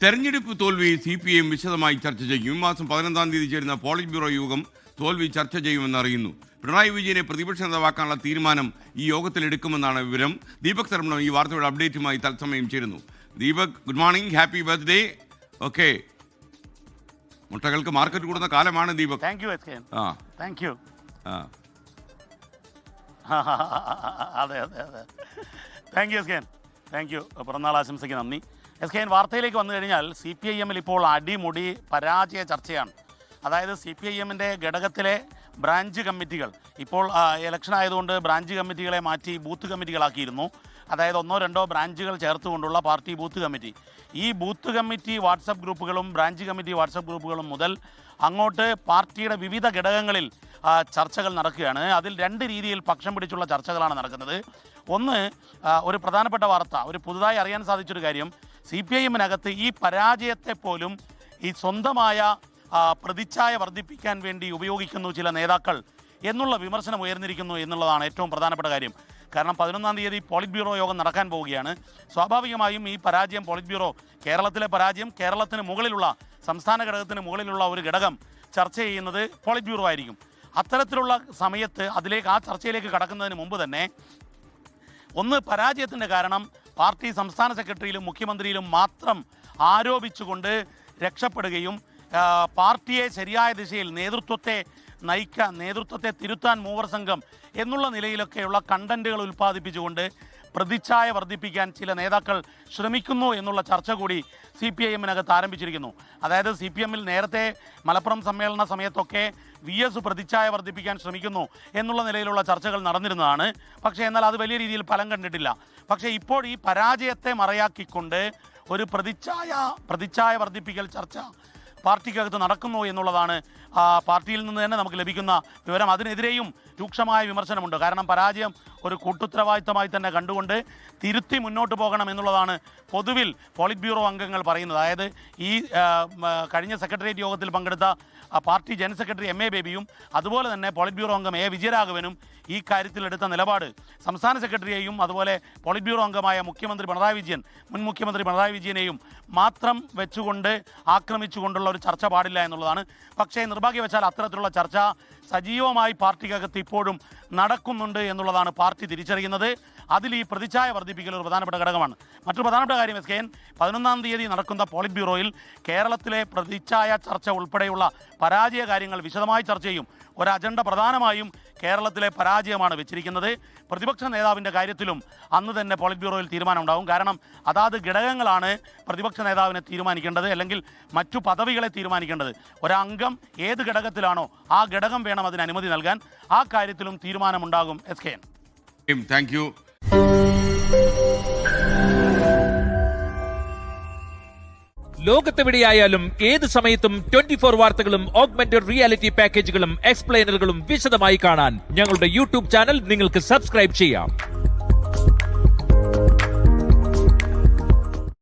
തെരഞ്ഞെടുപ്പ് തോൽവി CPM വിശദമായി ചർച്ച ചെയ്യും. ഈ മാസം 15-ാം തീയതി ചേരുന്ന പോളിറ്റ് ബ്യൂറോ യോഗം തോൽവി ചർച്ച ചെയ്യുമെന്ന് അറിയുന്നു. പിണറായി വിജയനെ പ്രതിപക്ഷ നേതാവാക്കാനുള്ള തീരുമാനം ഈ യോഗത്തിൽ എടുക്കുമെന്നാണ് വിവരം. ദീപക് സർമ്മ ഈ വാർത്തയുടെ അപ്ഡേറ്റുമായി തത്സമയം ചേരുന്നു. Deepak, good morning, happy birthday. Okay, മുട്ടകൾക്ക് മാർക്കറ്റ് കൂടുന്ന കാലമാണ് ദീപക്. Thank you. അതെ അതെ അതെ, താങ്ക് യു. പിറന്നാൾ ആശംസയ്ക്ക് നന്ദി. SKN വാർത്തയിലേക്ക് വന്നു കഴിഞ്ഞാൽ CPIM-ൽ ഇപ്പോൾ അടിമുടി പരാജയ ചർച്ചയാണ്. അതായത് CPIM-ൻ്റെ ഘടകത്തിലെ ബ്രാഞ്ച് കമ്മിറ്റികൾ ഇപ്പോൾ ഇലക്ഷൻ ആയതുകൊണ്ട് ബ്രാഞ്ച് കമ്മിറ്റികളെ മാറ്റി ബൂത്ത് കമ്മിറ്റികളാക്കിയിരുന്നു. അതായത് 1-2 ബ്രാഞ്ചുകൾ ചേർത്തുകൊണ്ടുള്ള പാർട്ടി ബൂത്ത് കമ്മിറ്റി. ഈ ബൂത്ത് കമ്മിറ്റി വാട്സപ്പ് ഗ്രൂപ്പുകളും ബ്രാഞ്ച് കമ്മിറ്റി വാട്സപ്പ് ഗ്രൂപ്പുകളും മുതൽ അങ്ങോട്ട് പാർട്ടിയുടെ വിവിധ ഘടകങ്ങളിൽ ചർച്ചകൾ നടക്കുകയാണ്. അതിൽ 2 രീതിയിൽ പക്ഷം പിടിച്ചുള്ള ചർച്ചകളാണ് നടക്കുന്നത്. ഒന്ന്, ഒരു പ്രധാനപ്പെട്ട വാർത്ത, ഒരു പുതുതായി അറിയാൻ സാധിച്ചൊരു കാര്യം, CPIM-നകത്ത് ഈ പരാജയത്തെ പോലും ഈ സ്വന്തമായ പ്രതിച്ഛായ വർദ്ധിപ്പിക്കാൻ വേണ്ടി ഉപയോഗിക്കുന്നു ചില നേതാക്കൾ എന്നുള്ള വിമർശനം ഉയർന്നിരിക്കുന്നു എന്നുള്ളതാണ് ഏറ്റവും പ്രധാനപ്പെട്ട കാര്യം. കാരണം 11-ാം തീയതി പോളിറ്റ് ബ്യൂറോ യോഗം നടക്കാൻ പോവുകയാണ്. സ്വാഭാവികമായും ഈ പരാജയം, പോളിറ്റ് ബ്യൂറോ കേരളത്തിലെ പരാജയം, കേരളത്തിന് മുകളിലുള്ള സംസ്ഥാന ഘടകത്തിന് മുകളിലുള്ള ഒരു ഘടകം ചർച്ച ചെയ്യുന്നത് പോളിറ്റ് ബ്യൂറോ ആയിരിക്കും. അത്തരത്തിലുള്ള സമയത്ത് ആ ചർച്ചയിലേക്ക് കടക്കുന്നതിന് മുമ്പ് തന്നെ ഒന്ന്, പരാജയത്തിൻ്റെ കാരണം പാർട്ടി സംസ്ഥാന സെക്രട്ടറിയിലും മുഖ്യമന്ത്രിയിലും മാത്രം ആരോപിച്ചുകൊണ്ട് രക്ഷപ്പെടുകയും പാർട്ടിയെ ശരിയായ ദിശയിൽ നേതൃത്വത്തെ തിരുത്താൻ മൂവർ സംഘം എന്നുള്ള നിലയിലൊക്കെയുള്ള കണ്ടന്റുകൾ ഉൽപ്പാദിപ്പിച്ചുകൊണ്ട് പ്രതിച്ഛായ വർദ്ധിപ്പിക്കാൻ ചില നേതാക്കൾ ശ്രമിക്കുന്നു എന്നുള്ള ചർച്ച കൂടി CPIM-നകത്ത് ആരംഭിച്ചിരിക്കുന്നു. അതായത് CPM-ൽ നേരത്തെ മലപ്പുറം സമ്മേളന സമയത്തൊക്കെ VS പ്രതിച്ഛായ വർദ്ധിപ്പിക്കാൻ ശ്രമിക്കുന്നു എന്നുള്ള നിലയിലുള്ള ചർച്ചകൾ നടന്നിരുന്നതാണ്. പക്ഷേ എന്നാൽ അത് വലിയ രീതിയിൽ ഫലം കണ്ടിട്ടില്ല. പക്ഷേ ഇപ്പോൾ ഈ പരാജയത്തെ മറയാക്കിക്കൊണ്ട് ഒരു പ്രതിച്ഛായ വർദ്ധിപ്പിക്കൽ ചർച്ച പാർട്ടിക്കകത്ത് നടക്കുന്നു എന്നുള്ളതാണ് പാർട്ടിയിൽ നിന്ന് തന്നെ നമുക്ക് ലഭിക്കുന്ന വിവരം. അതിനെതിരെയും രൂക്ഷമായ വിമർശനമുണ്ട്. കാരണം പരാജയം ഒരു കൂട്ടുത്തരവാദിത്തമായി തന്നെ കണ്ടുകൊണ്ട് തിരുത്തി മുന്നോട്ട് പോകണം എന്നുള്ളതാണ് പൊതുവിൽ പോളിറ്റ് ബ്യൂറോ അംഗങ്ങൾ പറയുന്നത്. അതായത് ഈ കഴിഞ്ഞ സെക്രട്ടേറിയറ്റ് യോഗത്തിൽ പങ്കെടുത്ത പാർട്ടി ജനറൽ സെക്രട്ടറി MA ബേബിയും അതുപോലെ തന്നെ പോളിറ്റ് ബ്യൂറോ അംഗം A വിജയരാഘവനും ഈ കാര്യത്തിൽ എടുത്ത നിലപാട് സംസ്ഥാന സെക്രട്ടറിയെയും അതുപോലെ പോളിറ്റ് ബ്യൂറോ അംഗമായ മുൻ മുഖ്യമന്ത്രി പിണറായി വിജയനെയും മാത്രം വെച്ചുകൊണ്ട് ആക്രമിച്ചുകൊണ്ടുള്ള ഒരു ചർച്ച പാടില്ല എന്നുള്ളതാണ്. പക്ഷേ നിർഭാഗ്യവശാൽ അത്തരത്തിലുള്ള ചർച്ച സജീവമായി പാർട്ടിക്കകത്ത് ഇപ്പോഴും നടക്കുന്നുണ്ട് എന്നുള്ളതാണ് പാർട്ടി തിരിച്ചറിയുന്നത്. അതിൽ ഈ പ്രതിച്ഛായ വർദ്ധിപ്പിക്കൽ ഒരു പ്രധാനപ്പെട്ട ഘടകമാണ്. മറ്റൊരു പ്രധാനപ്പെട്ട കാര്യം, SKN 11-ാം തീയതി നടക്കുന്ന പോളിറ്റ് ബ്യൂറോയിൽ കേരളത്തിലെ പ്രതിച്ഛായ ചർച്ച ഉൾപ്പെടെയുള്ള പരാജയ കാര്യങ്ങൾ വിശദമായി ചർച്ച ചെയ്യും. ഒരു അജണ്ട പ്രധാനമായും കേരളത്തിലെ പരാജയമാണ് വെച്ചിരിക്കുന്നത്. പ്രതിപക്ഷ നേതാവിൻ്റെ കാര്യത്തിലും അന്ന് തന്നെ പോളിറ്റ് ബ്യൂറോയിൽ തീരുമാനമുണ്ടാകും. കാരണം അതാത് ഘടകങ്ങളാണ് പ്രതിപക്ഷ നേതാവിനെ തീരുമാനിക്കേണ്ടത്, അല്ലെങ്കിൽ മറ്റു പദവികളെ തീരുമാനിക്കേണ്ടത്. ഒരംഗം ഏത് ഘടകത്തിലാണോ ആ ഘടകം വേണം അതിന് അനുമതി നൽകാൻ. ആ കാര്യത്തിലും തീരുമാനമുണ്ടാകും. SKN. Thank you. ലോകത്തെവിടെയായാലും ഏത് സമയത്തും 24 വാർത്തകളും ഓഗ്മെന്റഡ് റിയാലിറ്റി പാക്കേജുകളും എക്സ്പ്ലെയിനറുകളും വിശദമായി കാണാൻ ഞങ്ങളുടെ YouTube ചാനൽ നിങ്ങൾക്ക് സബ്സ്ക്രൈബ് ചെയ്യാം.